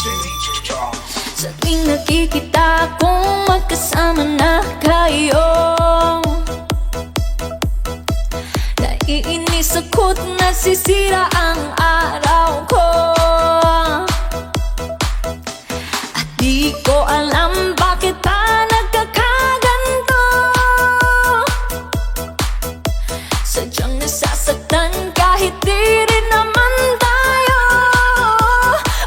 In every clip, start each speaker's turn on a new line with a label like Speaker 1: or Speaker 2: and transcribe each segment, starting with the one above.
Speaker 1: Sa tuwing nakikita kong magkasama na kayo, naiinis ako't nasisira ang araw ko. At di ko alam bakit pa nagkakaganto. Sadyang nasasaktan kahit di rin naman tayo.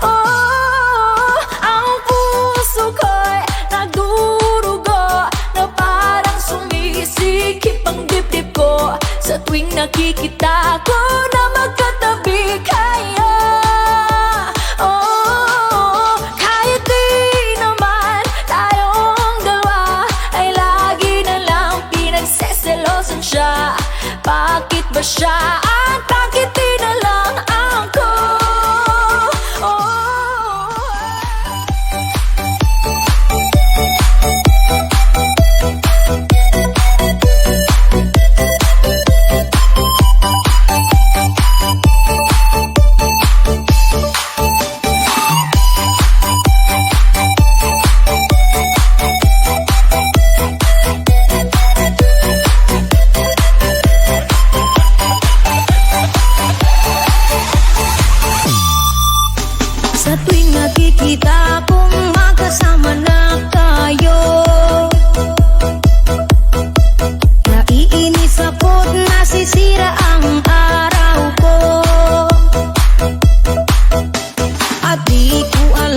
Speaker 1: Oh, ang puso ko'y nagdurugo na parang sumisikip ang dibdib ko sa tuwing nakikita ko na magkatabi kayo. Oh, kahit di naman tayong dalawa ay lagi na lang pinagseselosan siya. Bakit ba siya at bakit di na lang ako? Oh, sa tuwing nakikita kong magkasama na kayo, naiinis ako't nasisira ang araw ko. At di ko alam